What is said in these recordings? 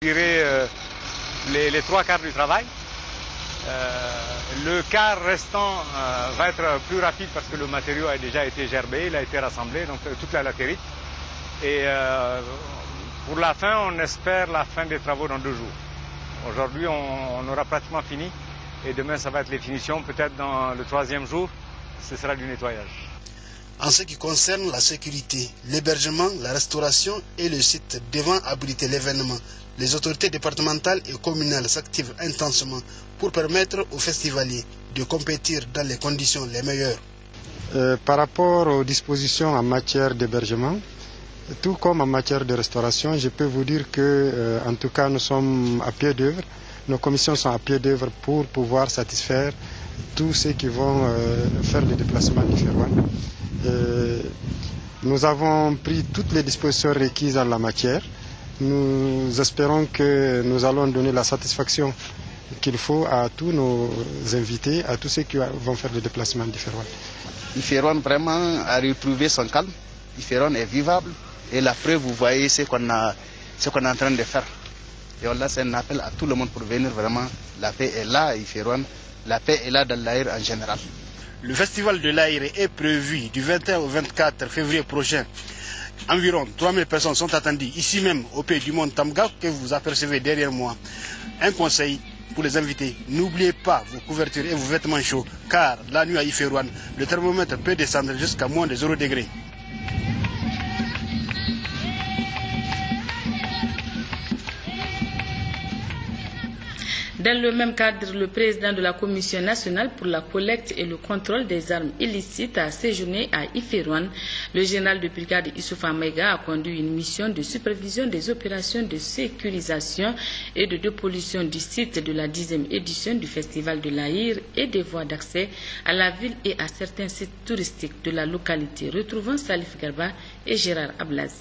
Je dirais les trois quarts du travail. Le quart restant va être plus rapide parce que le matériau a déjà été gerbé, il a été rassemblé, donc toute la latérite. Et pour la fin, on espère la fin des travaux dans 2 jours. Aujourd'hui, on aura pratiquement fini et demain, ça va être les finitions. Peut-être dans le 3e jour, ce sera du nettoyage. En ce qui concerne la sécurité, l'hébergement, la restauration et le site devant abriter l'événement, les autorités départementales et communales s'activent intensément pour permettre aux festivaliers de compétir dans les conditions les meilleures. Par rapport aux dispositions en matière d'hébergement, tout comme en matière de restauration, je peux vous dire que, en tout cas, nous sommes à pied d'œuvre. Nos commissions sont à pied d'œuvre pour pouvoir satisfaire tous ceux qui vont faire des déplacements différents. Nous avons pris toutes les dispositions requises en la matière. Nous espérons que nous allons donner la satisfaction qu'il faut à tous nos invités, à tous ceux qui vont faire des déplacements différents. Iférouane vraiment a retrouvé son calme. Iférouane est vivable et la preuve, vous voyez ce qu'on est en train de faire. Et là, c'est un appel à tout le monde pour venir vraiment. La paix est là à Iférouane, la paix est là dans l'Aïr en général. Le festival de l'Aïr est prévu du 21 au 24 février prochain. Environ 3000 personnes sont attendues ici même au pied du mont Tamga que vous apercevez derrière moi. Un conseil pour les invités, n'oubliez pas vos couvertures et vos vêtements chauds car la nuit à Iférouane, le thermomètre peut descendre jusqu'à moins de 0 degré. Dans le même cadre, le président de la Commission nationale pour la collecte et le contrôle des armes illicites a séjourné à Iférouane. Le général de brigade Issoufa Maïga a conduit une mission de supervision des opérations de sécurisation et de dépollution du site de la 10e édition du Festival de l'Aïr et des voies d'accès à la ville et à certains sites touristiques de la localité. Retrouvons Salif Garba et Gérard Ablaziz.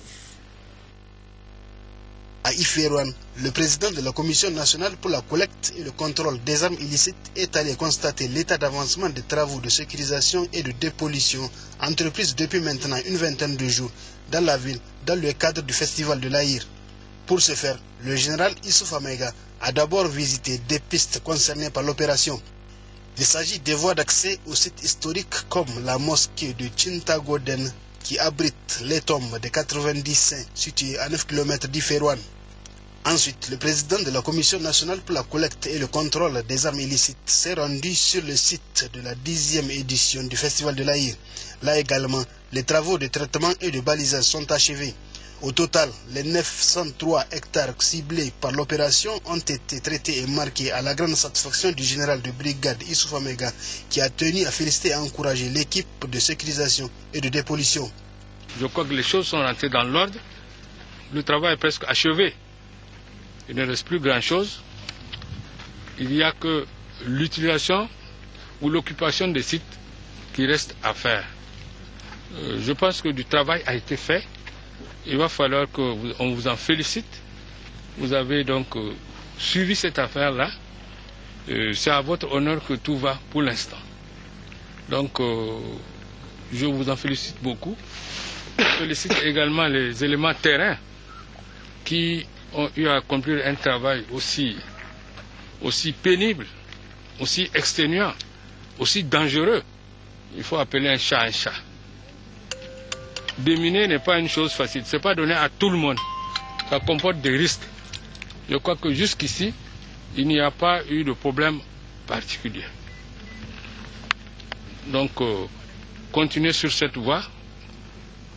À Iférouane, le président de la Commission nationale pour la collecte et le contrôle des armes illicites est allé constater l'état d'avancement des travaux de sécurisation et de dépollution entrepris depuis maintenant une vingtaine de jours dans la ville, dans le cadre du Festival de l'Aïr. Pour ce faire, le général Issoufa Maïga a d'abord visité des pistes concernées par l'opération. Il s'agit des voies d'accès aux sites historiques comme la mosquée de Tchintagoden qui abrite les tombes des 90 saints situés à 9 km d'Iférouane. Ensuite, le président de la Commission nationale pour la collecte et le contrôle des armes illicites s'est rendu sur le site de la 10e édition du Festival de l'Aïr. Là également, les travaux de traitement et de balisage sont achevés. Au total, les 903 hectares ciblés par l'opération ont été traités et marqués à la grande satisfaction du général de brigade Issoufa Maïga qui a tenu à féliciter et à encourager l'équipe de sécurisation et de dépollution. Je crois que les choses sont rentrées dans l'ordre. Le travail est presque achevé. Il ne reste plus grand-chose. Il n'y a que l'utilisation ou l'occupation des sites qui reste à faire. Je pense que du travail a été fait. Il va falloir qu'on vous en félicite. Vous avez donc suivi cette affaire-là. C'est à votre honneur que tout va pour l'instant. Donc, je vous en félicite beaucoup. Je félicite également les éléments terrain qui ont eu à accomplir un travail aussi pénible, aussi exténuant, aussi dangereux. Il faut appeler un chat un chat. Déminer n'est pas une chose facile, ce n'est pas donné à tout le monde. Ça comporte des risques. Je crois que jusqu'ici, il n'y a pas eu de problème particulier. Donc, continuez sur cette voie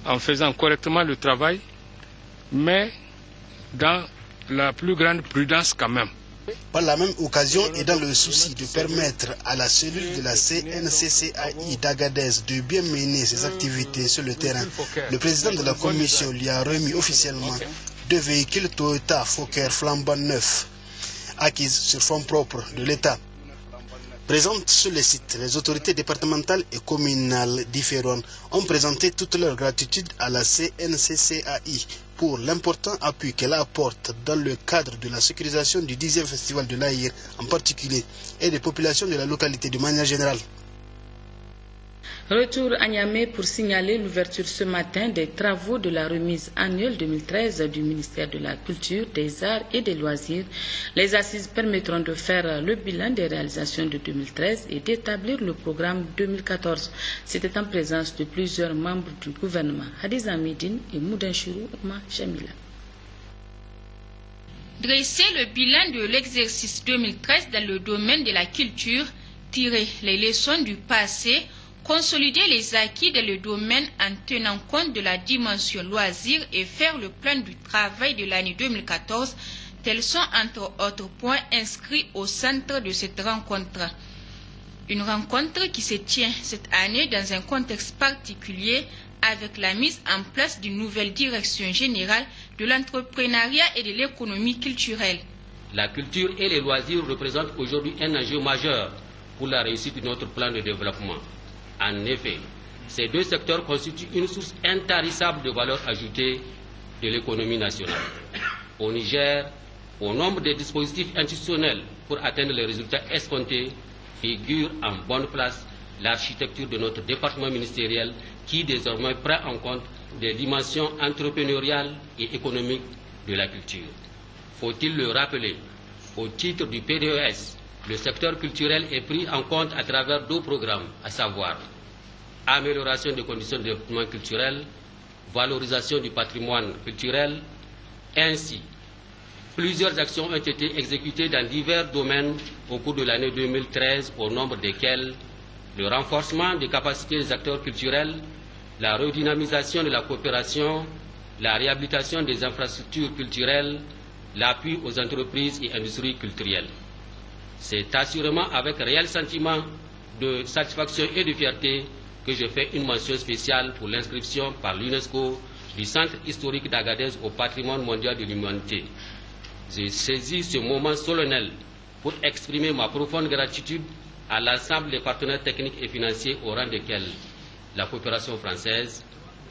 en faisant correctement le travail, mais dans la plus grande prudence quand même. Par la même occasion et dans le souci de permettre à la cellule de la CNCCAI d'Agadez de bien mener ses activités sur le terrain, le président de la commission lui a remis officiellement 2 véhicules Toyota Fokker flambant neufs, acquises sur fonds propres de l'État. Présentes sur le site, les autorités départementales et communales d'Iférouane ont présenté toute leur gratitude à la CNCCAI pour l'important appui qu'elle apporte dans le cadre de la sécurisation du 10e Festival de l'Aïr en particulier et des populations de la localité de manière générale. Retour à Niamey pour signaler l'ouverture ce matin des travaux de la remise annuelle 2013 du ministère de la Culture, des Arts et des Loisirs. Les assises permettront de faire le bilan des réalisations de 2013 et d'établir le programme 2014. C'était en présence de plusieurs membres du gouvernement, Hadiza Medine et Moudanchirou Ouma Jamila. Dresser le bilan de l'exercice 2013 dans le domaine de la culture, tirer les leçons du passé, consolider les acquis dans le domaine en tenant compte de la dimension loisir et faire le plan du travail de l'année 2014, tels sont entre autres points inscrits au centre de cette rencontre. Une rencontre qui se tient cette année dans un contexte particulier avec la mise en place d'une nouvelle direction générale de l'entrepreneuriat et de l'économie culturelle. La culture et les loisirs représentent aujourd'hui un enjeu majeur pour la réussite de notre plan de développement. En effet, ces deux secteurs constituent une source intarissable de valeur ajoutée de l'économie nationale. Au Niger, au nombre de dispositifs institutionnels pour atteindre les résultats escomptés, figure en bonne place l'architecture de notre département ministériel qui désormais prend en compte des dimensions entrepreneuriales et économiques de la culture. Faut-il le rappeler, au titre du PDES, le secteur culturel est pris en compte à travers deux programmes, à savoir amélioration des conditions de développement culturel, valorisation du patrimoine culturel. Ainsi, plusieurs actions ont été exécutées dans divers domaines au cours de l'année 2013, au nombre desquelles le renforcement des capacités des acteurs culturels, la redynamisation de la coopération, la réhabilitation des infrastructures culturelles, l'appui aux entreprises et industries culturelles. C'est assurément avec réel sentiment de satisfaction et de fierté que je fais une mention spéciale pour l'inscription par l'UNESCO du Centre historique d'Agadez au patrimoine mondial de l'humanité. J'ai saisi ce moment solennel pour exprimer ma profonde gratitude à l'ensemble des partenaires techniques et financiers au rang desquels la coopération française,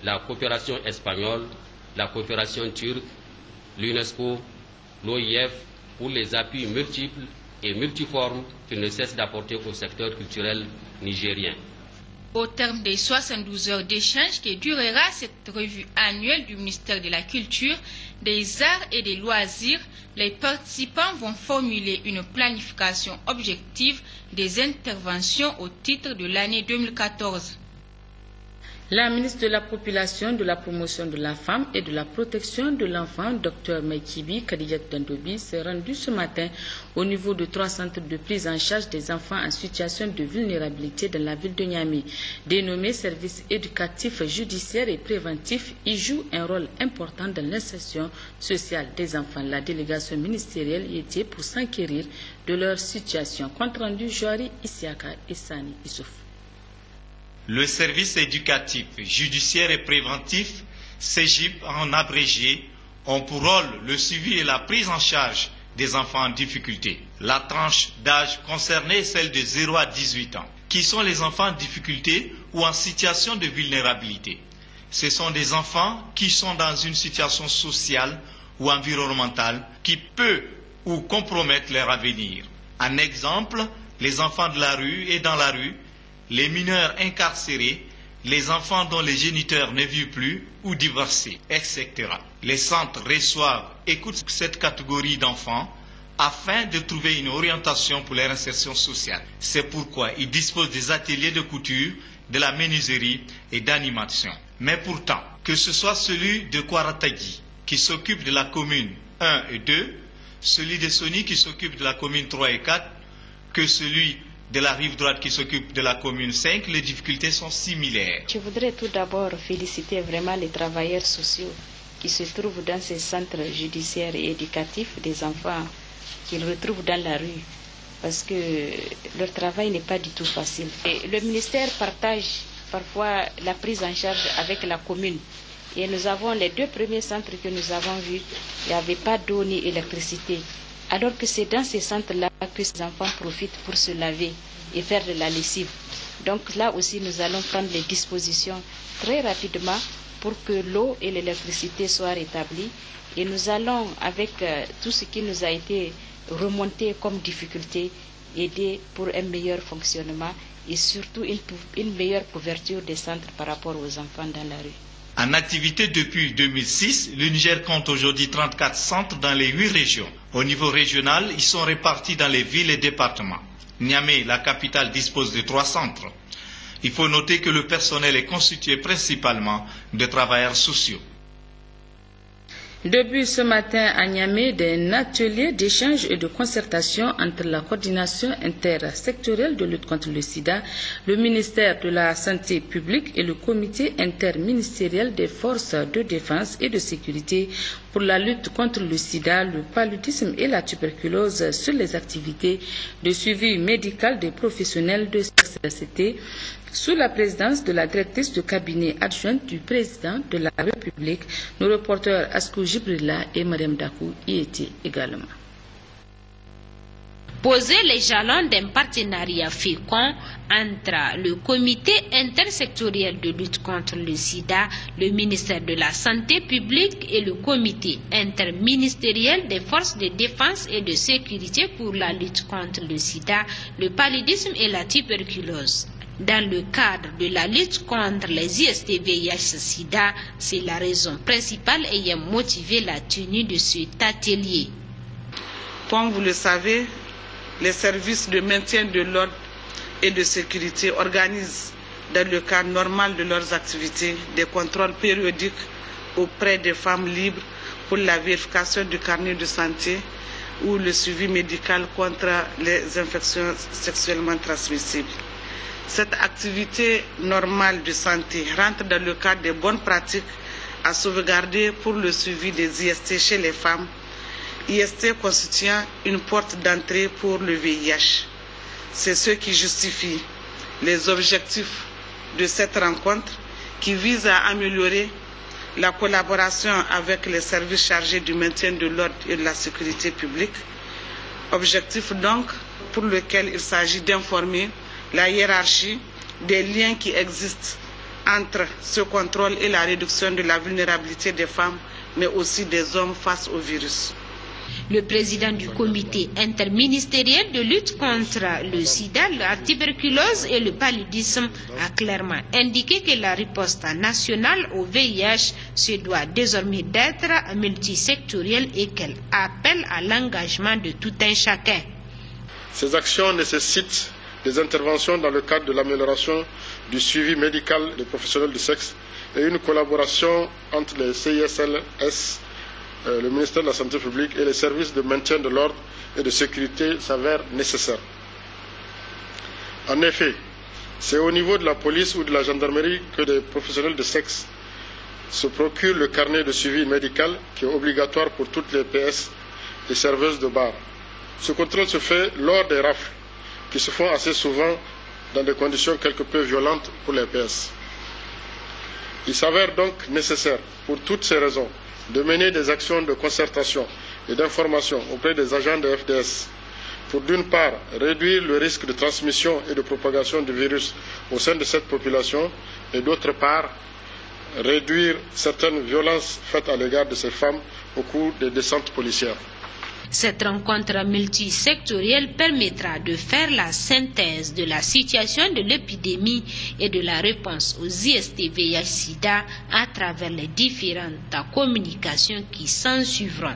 la coopération espagnole, la coopération turque, l'UNESCO, l'OIF pour les appuis multiples et multiformes qu'ils ne cessent d'apporter au secteur culturel nigérien. Au terme des 72 heures d'échange qui durera cette revue annuelle du ministère de la Culture, des Arts et des Loisirs, les participants vont formuler une planification objective des interventions au titre de l'année 2014. La ministre de la Population, de la Promotion de la Femme et de la Protection de l'Enfant, Dr Maikibi Kadiyat Dandobi, s'est rendue ce matin au niveau de 3 centres de prise en charge des enfants en situation de vulnérabilité dans la ville de Niamey. Dénommés services éducatifs, judiciaires et préventifs, ils jouent un rôle important dans l'insertion sociale des enfants. La délégation ministérielle y était pour s'enquérir de leur situation. Compte rendu Joari Isiaka et Sani Issouf. Le service éducatif, judiciaire et préventif, CEJIP en abrégé, ont pour rôle le suivi et la prise en charge des enfants en difficulté. La tranche d'âge concernée est celle de 0 à 18 ans, qui sont les enfants en difficulté ou en situation de vulnérabilité. Ce sont des enfants qui sont dans une situation sociale ou environnementale qui peut ou compromettre leur avenir. En exemple, les enfants de la rue et dans la rue, les mineurs incarcérés, les enfants dont les géniteurs ne vivent plus ou divorcés, etc. Les centres reçoivent, écoutent cette catégorie d'enfants afin de trouver une orientation pour leur insertion sociale. C'est pourquoi ils disposent des ateliers de couture, de la menuiserie et d'animation. Mais pourtant, que ce soit celui de Kwaratagi qui s'occupe de la commune 1 et 2, celui de Soni qui s'occupe de la commune 3 et 4, que celui de la rive droite qui s'occupe de la commune 5, les difficultés sont similaires. Je voudrais tout d'abord féliciter vraiment les travailleurs sociaux qui se trouvent dans ces centres judiciaires et éducatifs des enfants qu'ils retrouvent dans la rue, parce que leur travail n'est pas du tout facile. Et le ministère partage parfois la prise en charge avec la commune. Et nous avons les 2 premiers centres que nous avons vus, il n'y avait pas d'eau ni électricité. Alors que c'est dans ces centres-là que ces enfants profitent pour se laver et faire de la lessive. Donc là aussi, nous allons prendre les dispositions très rapidement pour que l'eau et l'électricité soient rétablies. Et nous allons, avec tout ce qui nous a été remonté comme difficulté, aider pour un meilleur fonctionnement et surtout une meilleure couverture des centres par rapport aux enfants dans la rue. En activité depuis 2006, le Niger compte aujourd'hui 34 centres dans les 8 régions. Au niveau régional, ils sont répartis dans les villes et départements. Niamey, la capitale, dispose de 3 centres. Il faut noter que le personnel est constitué principalement de travailleurs sociaux. Début ce matin à Niamey d'un atelier d'échange et de concertation entre la coordination intersectorielle de lutte contre le sida, le ministère de la Santé publique et le comité interministériel des forces de défense et de sécurité pour la lutte contre le sida, le paludisme et la tuberculose sur les activités de suivi médical des professionnels de sexe. Sous la présidence de la directrice de cabinet adjointe du président de la République, nos reporters Askou Jibrilla et Mariam Dakou y étaient également. Poser les jalons d'un partenariat fécond entre le comité intersectoriel de lutte contre le sida, le ministère de la Santé publique et le comité interministériel des forces de défense et de sécurité pour la lutte contre le sida, le paludisme et la tuberculose. Dans le cadre de la lutte contre les IST-VIH-Sida, c'est la raison principale ayant motivé la tenue de cet atelier. Comme vous le savez, les services de maintien de l'ordre et de sécurité organisent, dans le cadre normal de leurs activités, des contrôles périodiques auprès des femmes libres pour la vérification du carnet de santé ou le suivi médical contre les infections sexuellement transmissibles. Cette activité normale de santé rentre dans le cadre des bonnes pratiques à sauvegarder pour le suivi des IST chez les femmes, IST constituant une porte d'entrée pour le VIH. C'est ce qui justifie les objectifs de cette rencontre qui vise à améliorer la collaboration avec les services chargés du maintien de l'ordre et de la sécurité publique. Objectif donc pour lequel il s'agit d'informer la hiérarchie des liens qui existent entre ce contrôle et la réduction de la vulnérabilité des femmes, mais aussi des hommes face au virus. Le président du comité interministériel de lutte contre le sida, la tuberculose et le paludisme a clairement indiqué que la riposte nationale au VIH se doit désormais d'être multisectorielle et qu'elle appelle à l'engagement de tout un chacun. Ces actions nécessitent des interventions dans le cadre de l'amélioration du suivi médical des professionnels du sexe et une collaboration entre les CISLS, le ministère de la Santé publique et les services de maintien de l'ordre et de sécurité s'avère nécessaire. En effet, c'est au niveau de la police ou de la gendarmerie que des professionnels de sexe se procurent le carnet de suivi médical qui est obligatoire pour toutes les PS et serveuses de bar. Ce contrôle se fait lors des rafles qui se font assez souvent dans des conditions quelque peu violentes pour les PS. Il s'avère donc nécessaire, pour toutes ces raisons, de mener des actions de concertation et d'information auprès des agents de FDS pour, d'une part, réduire le risque de transmission et de propagation du virus au sein de cette population et, d'autre part, réduire certaines violences faites à l'égard de ces femmes au cours des descentes policières. Cette rencontre multisectorielle permettra de faire la synthèse de la situation de l'épidémie et de la réponse aux IST-VIH-Sida à travers les différentes communications qui s'en suivront.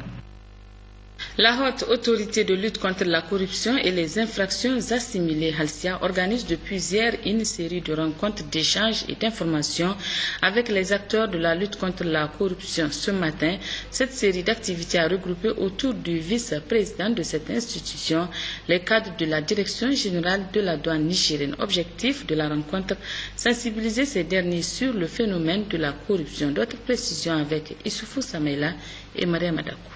La haute autorité de lutte contre la corruption et les infractions assimilées, Halcia, organise depuis hier une série de rencontres d'échanges et d'informations avec les acteurs de la lutte contre la corruption. Ce matin, cette série d'activités a regroupé autour du vice-président de cette institution les cadres de la Direction générale de la douane nigérienne. Objectif de la rencontre, sensibiliser ces derniers sur le phénomène de la corruption. D'autres précisions avec Issoufou Samaïla et Maria Madakou.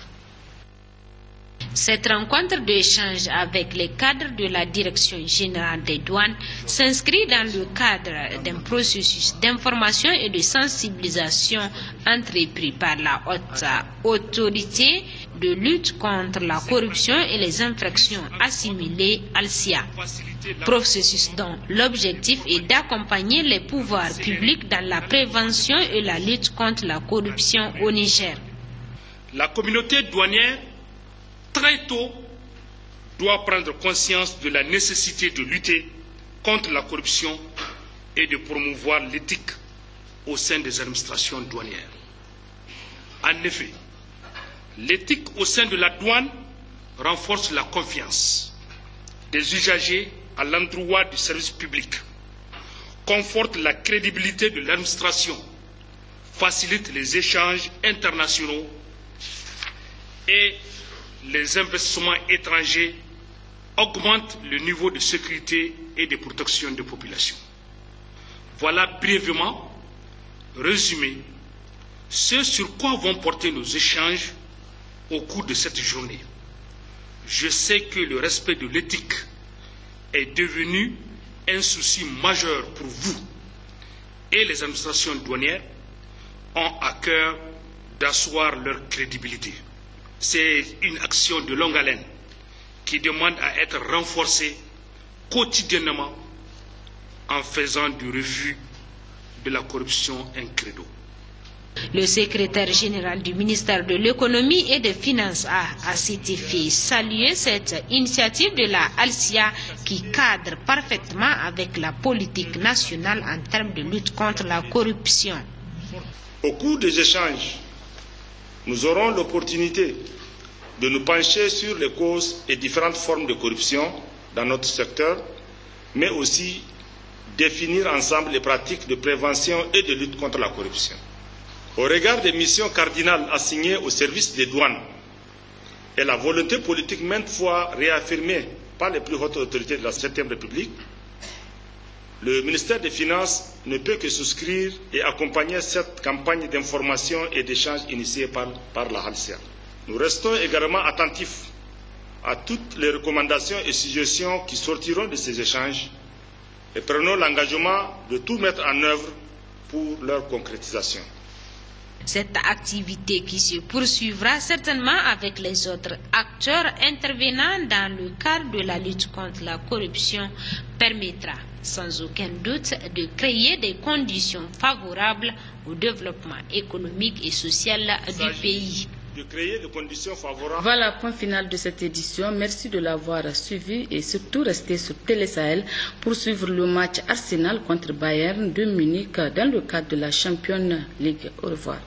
Cette rencontre d'échange avec les cadres de la Direction générale des douanes s'inscrit dans le cadre d'un processus d'information et de sensibilisation entrepris par la haute autorité de lutte contre la corruption et les infractions assimilées, Halcia. Processus dont l'objectif est d'accompagner les pouvoirs publics dans la prévention et la lutte contre la corruption au Niger. La communauté douanière très tôt doit prendre conscience de la nécessité de lutter contre la corruption et de promouvoir l'éthique au sein des administrations douanières. En effet, l'éthique au sein de la douane renforce la confiance des usagers à l'endroit du service public, conforte la crédibilité de l'administration, facilite les échanges internationaux et les investissements étrangers, augmente le niveau de sécurité et de protection des populations. Voilà brièvement résumé ce sur quoi vont porter nos échanges au cours de cette journée. Je sais que le respect de l'éthique est devenu un souci majeur pour vous et les administrations douanières ont à cœur d'asseoir leur crédibilité. C'est une action de longue haleine qui demande à être renforcée quotidiennement en faisant du refus de la corruption un credo. Le secrétaire général du ministère de l'économie et des finances a, à cet effet, salué cette initiative de la ALSIA qui cadre parfaitement avec la politique nationale en termes de lutte contre la corruption. Au cours des échanges, nous aurons l'opportunité de nous pencher sur les causes et différentes formes de corruption dans notre secteur, mais aussi définir ensemble les pratiques de prévention et de lutte contre la corruption. Au regard des missions cardinales assignées au service des douanes et la volonté politique maintes fois réaffirmée par les plus hautes autorités de la Septième République, le ministère des Finances ne peut que souscrire et accompagner cette campagne d'information et d'échange initiée par la ALSIA. Nous restons également attentifs à toutes les recommandations et suggestions qui sortiront de ces échanges et prenons l'engagement de tout mettre en œuvre pour leur concrétisation. Cette activité qui se poursuivra certainement avec les autres acteurs intervenant dans le cadre de la lutte contre la corruption permettra sans aucun doute de créer des conditions favorables au développement économique et social du pays. De créer des conditions favorables. Voilà, point final de cette édition. Merci de l'avoir suivi et surtout restez sur Télé Sahel pour suivre le match Arsenal contre Bayern de Munich dans le cadre de la Champions League. Au revoir.